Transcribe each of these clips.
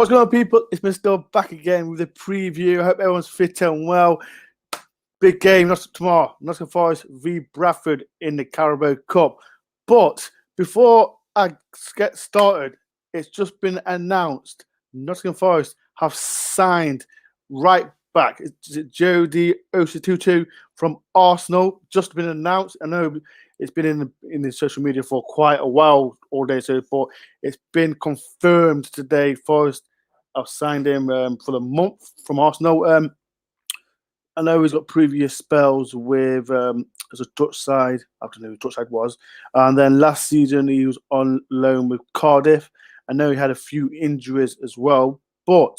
What's going on, people? It's Mr. back again with a preview. I hope everyone's fit and well. Big game, not tomorrow. Nottingham Forest v Bradford in the Carabao Cup. But before I get started, it's just been announced Nottingham Forest have signed right back. It's Jody Osatutu from Arsenal. Just been announced. I know it's been in the social media for quite a while all day, so but it's been confirmed today. Forest have signed him for the month from Arsenal. I know he's got previous spells with as a Dutch side. I don't know who Dutch side was, and then last season he was on loan with Cardiff. I know he had a few injuries as well, but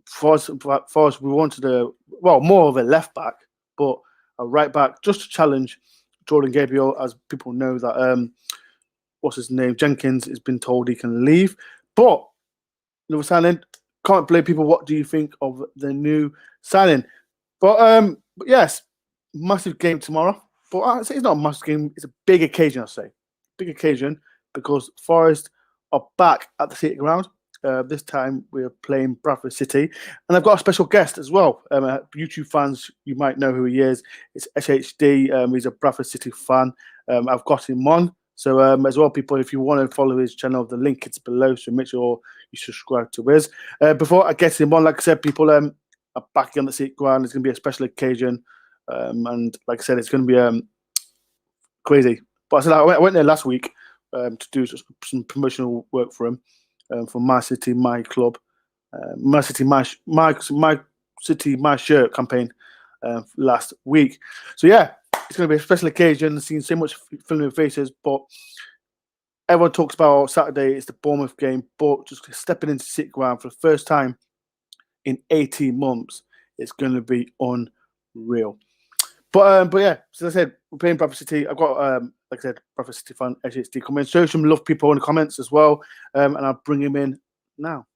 for us, we wanted more of a left back, but a right back just to challenge Jordan Gabriel, as people know that what's his name, Jenkins, has been told he can leave. But another signing, can't blame people. What do you think of the new signing? But yes, massive game tomorrow. But I say it's not a massive game; it's a big occasion. I say big occasion because Forest are back at the City Ground. This time we're playing Bradford City, and I've got a special guest as well. YouTube fans, you might know who he is. It's SHD. He's a Bradford City fan. I've got him on. So as well, people, if you want to follow his channel, the link is below. So make sure you subscribe to his. Before I get him on, like I said, people are back on the City Ground. It's going to be a special occasion, and like I said, it's going to be crazy. But I said I went there last week to do some promotional work for him. For My City, My Club, My City, My City, My Shirt campaign last week. So yeah, it's going to be a special occasion. Seeing so much familiar faces, but everyone talks about Saturday. It's the Bournemouth game, but just stepping into City Ground for the first time in 18 months, it's going to be unreal. But yeah, so as I said, we're playing Bradford City. I've got, like I said, Bradford City fan, HHD comments. Show some love, people, in the comments as well. And I'll bring him in now.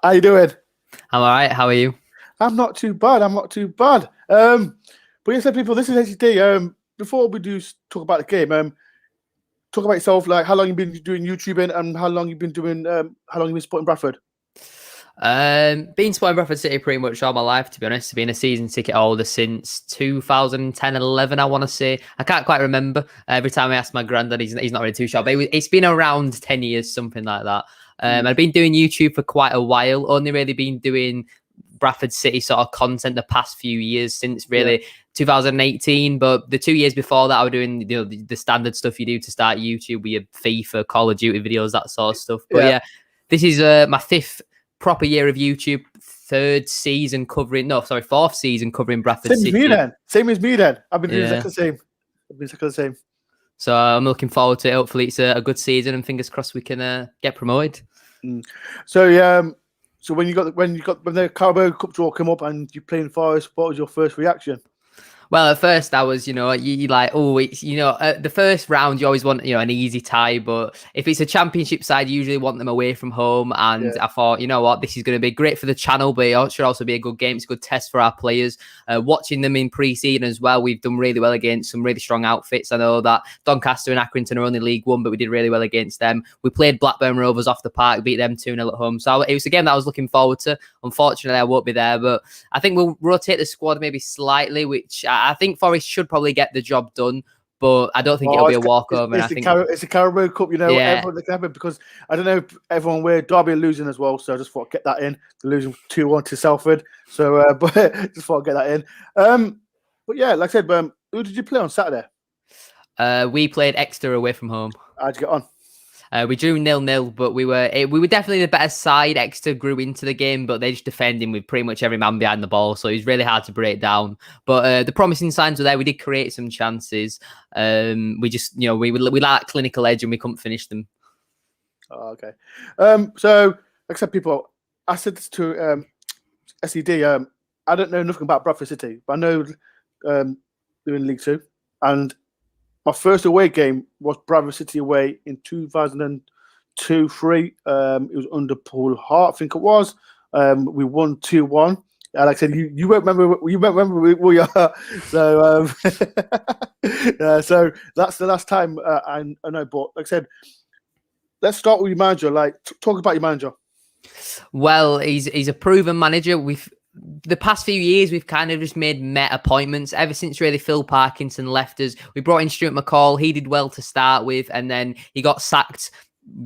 How you doing? I'm all right. How are you? I'm not too bad. But yes, people, this is HHD. Before we do talk about the game, talk about yourself. Like, how long you've been doing YouTubing, and how long you've been doing, how long you've been supporting Bradford? Been supporting Bradford City pretty much all my life, to be honest. Been a season ticket holder since 2010-11, I want to say. I can't quite remember. Every time I ask my granddad, he's not really too sure. But it's been around 10 years, something like that. I've been doing YouTube for quite a while. Only really been doing Bradford City sort of content the past few years, since really 2018. But the 2 years before that, I was doing the standard stuff you do to start YouTube, with your FIFA, Call of Duty videos, that sort of stuff. But yeah this is my fifth proper year of YouTube, fourth season covering Bradford City. Same as me then. I've been doing exactly the same. So I'm looking forward to it. Hopefully it's a good season, and fingers crossed we can get promoted. So so when the Carabao Cup draw came up and you playing Forest, what was your first reaction? Well, at first I was, you like, oh, it's, the first round you always want, an easy tie. But if it's a championship side, you usually want them away from home. And I thought, you know what, this is going to be great for the channel, but it should also be a good game. It's a good test for our players. Watching them in pre-season as well, we've done really well against some really strong outfits. I know that Doncaster and Accrington are only League One, but we did really well against them. We played Blackburn Rovers off the park, beat them 2-0 at home. So it was a game that I was looking forward to. Unfortunately, I won't be there, but I think we'll rotate the squad maybe slightly, which I think Forest should probably get the job done, but I don't think it'll be a walkover. It's a Carabao Cup, everyone that can happen, because I don't know if everyone where Derby are losing as well, so I just thought I'd get that in. They're losing 2-1 to Salford, so but just thought I'd get that in. But yeah, like I said, who did you play on Saturday? We played Exeter away from home. How'd you get on? We drew 0-0, but we were definitely the better side. Exeter grew into the game, but they just defending with pretty much every man behind the ball, so it was really hard to break down. But the promising signs were there. We did create some chances. We just, we lacked clinical edge and we couldn't finish them. Oh, okay. So, like I said, people, I said this to SED. I don't know nothing about Bradford City, but I know they're in League Two, and my first away game was Bradford City away in 2002-3. It was under Paul Hart, I think it was. We won 2-1. And like I said, you won't remember. You won't remember who we are. So, so that's the last time I know. But like I said, let's start with your manager. Like, talk about your manager. Well, he's a proven manager. The past few years, we've kind of just made Met appointments ever since really Phil Parkinson left us. We brought in Stuart McCall. He did well to start with, and then he got sacked.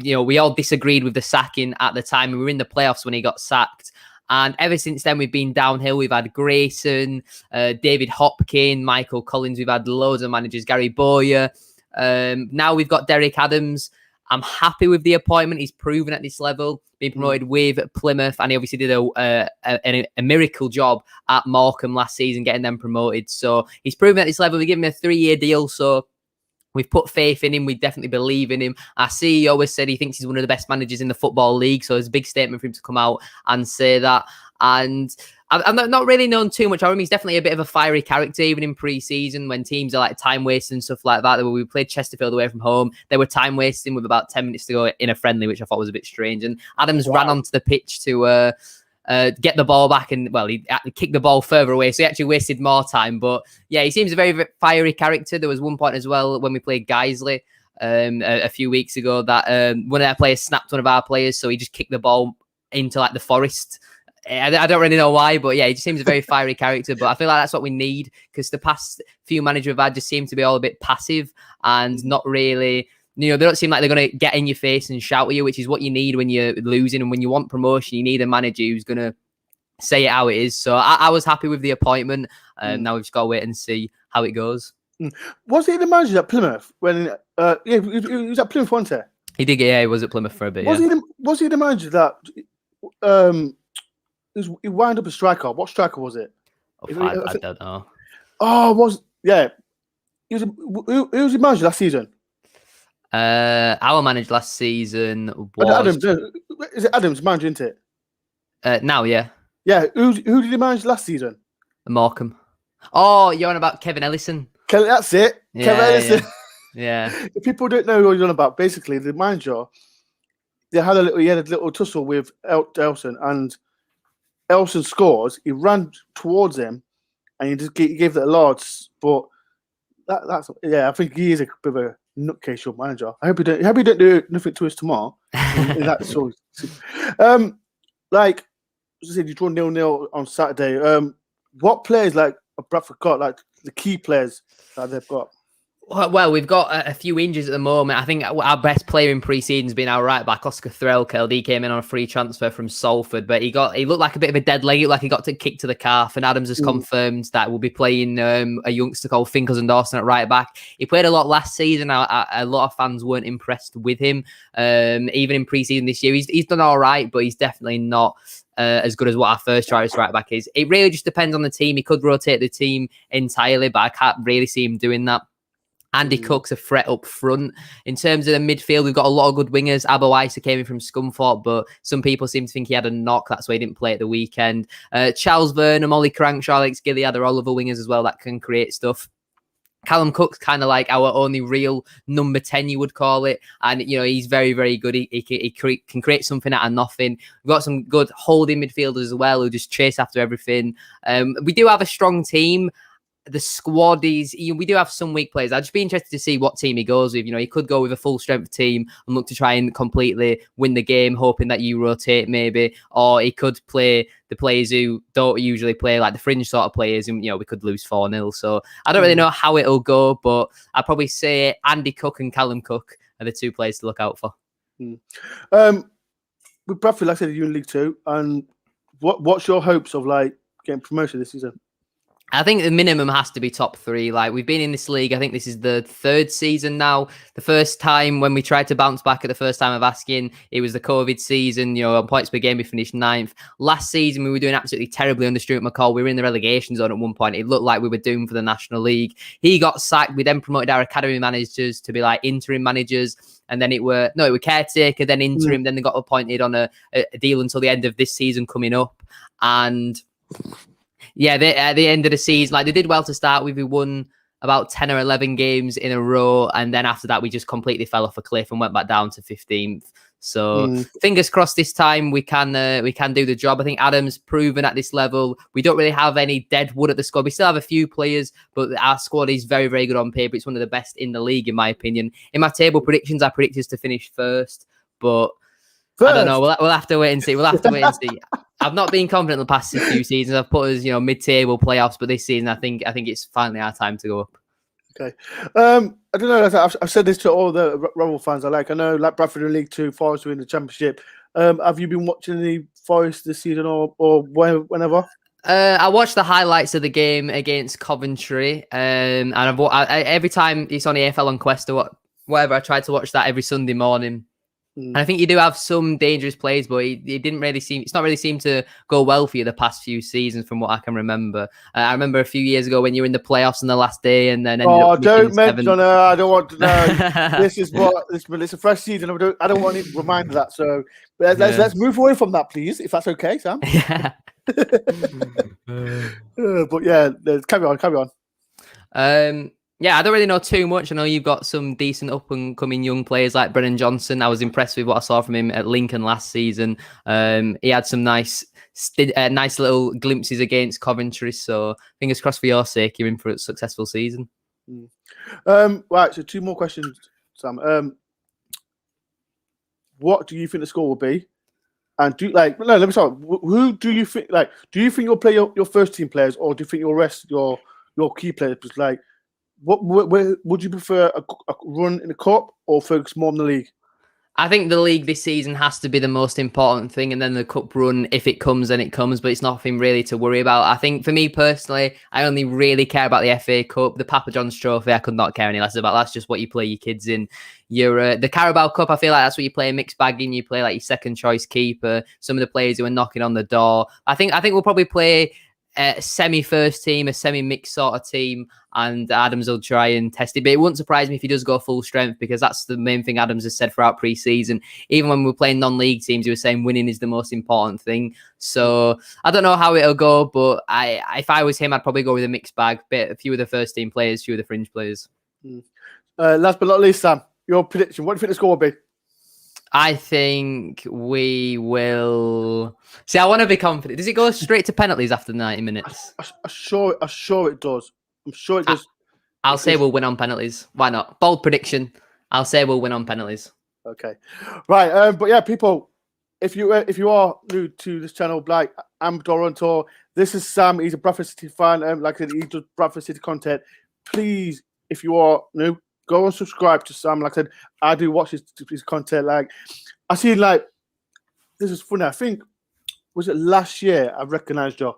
We all disagreed with the sacking at the time. We were in the playoffs when he got sacked. And ever since then, we've been downhill. We've had Grayson, David Hopkin, Michael Collins. We've had loads of managers, Gary Bowyer. Now we've got Derek Adams. I'm happy with the appointment. He's proven at this level, being promoted with Plymouth, and he obviously did a miracle job at Morecambe last season, getting them promoted. So he's proven at this level. We give him a 3-year deal, so we've put faith in him. We definitely believe in him. Our CEO has said he thinks he's one of the best managers in the Football League, so it's a big statement for him to come out and say that. And I've not really known too much of him. He's definitely a bit of a fiery character, even in pre-season when teams are like time wasting and stuff like that. We played Chesterfield away from home. They were time wasting with about 10 minutes to go in a friendly, which I thought was a bit strange. And Adams ran onto the pitch to get the ball back, and well, he kicked the ball further away, so he actually wasted more time. But yeah, he seems a very, very fiery character. There was one point as well when we played Guiseley a few weeks ago that one of our players snapped one of our players, so he just kicked the ball into like the forest. I don't really know why, but yeah, he just seems a very fiery character. But I feel like that's what we need, because the past few managers we've had just seem to be all a bit passive and not really, they don't seem like they're going to get in your face and shout at you, which is what you need when you're losing. And when you want promotion, you need a manager who's going to say it how it is. So I was happy with the appointment. Now we've just got to wait and see how it goes. Was he the manager at Plymouth when? He was at Plymouth, wasn't he? He was at Plymouth for a bit. Was he the manager that? He wound up a striker. What striker was it? I don't know. Oh, He was the manager last season? Our manager last season was Adams. Is it Adams manager, isn't it? Now, yeah. Yeah. Who did he manage last season? Morecambe. Oh, you're on about Kevin Ellison. That's it. Yeah, Kevin Ellison. Yeah. If people don't know what you're on about, basically the manager, he had a little tussle with Elson, and Elson scores. He ran towards him, and he gave it a large. But that's I think he is a bit of a nutcase, your manager. I hope he don't do nothing to us tomorrow. in that sort. Like I said, you draw 0-0 on Saturday. What players like Bradford got, like the key players that they've got? Well, we've got a few injuries at the moment. I think our best player in pre-season has been our right back, Oscar Threlkeld. He came in on a free transfer from Salford, but he looked like a bit of a dead leg, like he got to kick to the calf. And Adams has confirmed that we'll be playing a youngster called Finkles and Dawson at right back. He played a lot last season. A lot of fans weren't impressed with him. Even in pre-season this year, he's done all right, but he's definitely not as good as what our first choice right back is. It really just depends on the team. He could rotate the team entirely, but I can't really see him doing that. Andy Cook's a threat up front. In terms of the midfield, we've got a lot of good wingers. Abba Weiser came in from Scunthorpe, but some people seem to think he had a knock. That's why he didn't play at the weekend. Charles Vernon, Ollie Crankshaw, Alex Gilead are all other wingers as well that can create stuff. Callum Cook's kind of like our only real number 10, you would call it. And, he's very, very good. He can create something out of nothing. We've got some good holding midfielders as well who just chase after everything. We do have a strong team. The squad is, we do have some weak players. I'd just be interested to see what team he goes with. He could go with a full strength team and look to try and completely win the game, hoping that you rotate maybe, or he could play the players who don't usually play, like the fringe sort of players, and we could lose 4-0. So I don't really know how it'll go, but I'd probably say Andy Cook and Callum Cook are the two players to look out for. With Bradford, like I said, you're in League Two, and what's your hopes of like getting promoted this season? I think the minimum has to be top 3. Like, we've been in this league, I think this is the 3rd season now. The first time when we tried to bounce back at the first time of asking, it was the COVID season. On points per game, we finished 9th. Last season, we were doing absolutely terribly under Stuart McCall. We were in the relegation zone at one point. It looked like we were doomed for the National League. He got sacked. We then promoted our academy managers to be like interim managers. And then it were caretaker, then interim. Then they got appointed on a deal until the end of this season coming up. And yeah, at the end of the season, like they did well to start with. We won about 10 or 11 games in a row. And then after that, we just completely fell off a cliff and went back down to 15th. So fingers crossed this time we can do the job. I think Adam's proven at this level. We don't really have any dead wood at the squad. We still have a few players, but our squad is very, very good on paper. It's one of the best in the league, in my opinion. In my table predictions, I predict us to finish first. but First. I don't know. We'll have to wait and see. We'll have to wait and see. I've not been confident the past few seasons. I've put us, mid-table playoffs, but this season I think it's finally our time to go up. Okay. I don't know. I've said this to all the Rebel fans. I know, like Bradford in League Two, Forest in the Championship. Have you been watching any Forest this season or whenever? I watched the highlights of the game against Coventry, and every time it's on AFL on Quest or whatever, I try to watch that every Sunday morning. And I think you do have some dangerous plays, but it didn't really seem. It's not really seemed to go well for you the past few seasons, from what I can remember. I remember a few years ago when you were in the playoffs on the last day, and then ended up don't mention. I don't want to know. It's a fresh season. I don't want to remind that. So let's move away from that, please, if that's okay, Sam. Yeah. But yeah, carry on. Yeah, I don't really know too much. I know you've got some decent up-and-coming young players like Brennan Johnson. I was impressed with what I saw from him at Lincoln last season. He had some nice little glimpses against Coventry. So fingers crossed for your sake, you're in for a successful season. Right, so 2 more questions, Sam. What do you think the score will be? And let me start. Who do you think? Do you think you'll play your first team players, or do you think you'll rest your key players? Because where would you prefer a run in the cup or focus more on the league? I think the league this season has to be the most important thing, and then the cup run, if it comes, then it comes, but it's nothing really to worry about. I think for me personally, I only really care about the FA Cup. The Papa John's Trophy, I could not care any less about. That's just what you play your kids in. The Carabao Cup, I feel like that's what you play a mixed bag in. You play like your second choice keeper, some of the players who are knocking on the door. I think we'll probably play a semi-first team, a semi-mixed sort of team, and Adams will try and test it. But it wouldn't surprise me if he does go full strength, because that's the main thing Adams has said throughout pre-season. Even when we were playing non-league teams, he was saying winning is the most important thing. So I don't know how it'll go, but if I was him, I'd probably go with a mixed bag. A few of the first team players, few of the fringe players. Last but not least, Sam, your prediction. What do you think the score will be? I think we will. See, I want to be confident. Does it go straight to penalties after 90 minutes? I'm sure it does. I'm sure it does. I'll say we'll win on penalties. Why not? Bold prediction. I'll say we'll win on penalties. Okay. Right. But yeah, people, if you are new to this channel, I'm DoreOnTour. This is Sam. He's a Bradford City fan. Like I said, he does Bradford City content. Please, if you are new, go and subscribe to Sam. Like I said, I do watch his content. I see, this is funny. I think, was it last year? I recognized you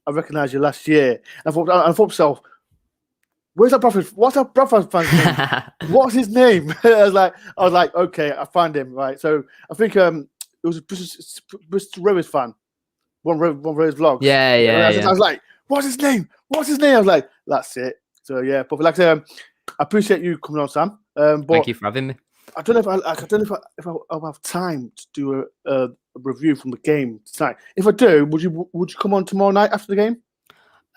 last year. And I thought to myself, where's that Bradford? What's that Bradford fan's name? What's his name? I was like, okay, I found him. Right. So I think it was a Bristol Rovers fan. One of his vlogs. Yeah. I was like, what's his name? I was like, that's it. So yeah, but like I said, I appreciate you coming on, Sam. But thank you for having me. I don't know if I'll have time to do a review from the game tonight. If I do, would you come on tomorrow night after the game?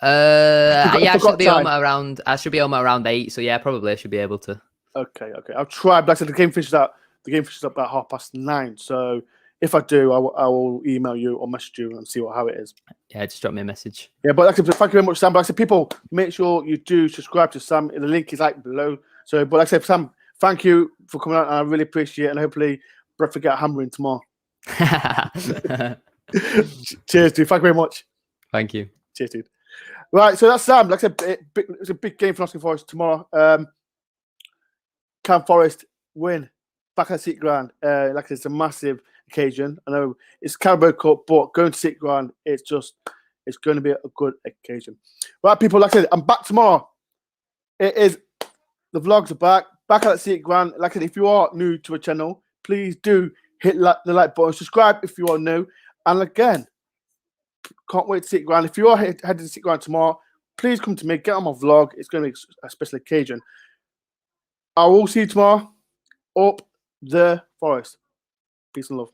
I should be home at around 8. So yeah, probably I should be able to. Okay. I'll try. But like I said, the game finishes up about 9:30. So if I do, I will email you or message you and see how it is. Yeah, just drop me a message. Yeah, but like I said, thank you very much, Sam. But like I said, people, make sure you do subscribe to Sam. The link is below. So, but like I said, Sam, thank you for coming out. And I really appreciate it. And hopefully, Bradford get hammering tomorrow. Cheers, dude. Thank you very much. Thank you. Cheers, dude. Right, so that's Sam. Like I said, it's a big game for Nottingham Forest tomorrow. Can Forest win back at City Ground? Like I said, it's a massive occasion. I know it's Carabao Cup, but going to City Ground, it's going to be a good occasion. Right, people, like I said, I'm back tomorrow. The vlogs are back at City Ground. Like I said, if you are new to the channel, please do hit the like button, subscribe if you are new, and again, can't wait to City Ground. If you are heading to City Ground tomorrow, please come to me, get on my vlog. It's going to be a special occasion. I will see you tomorrow up the Forest. Peace and love.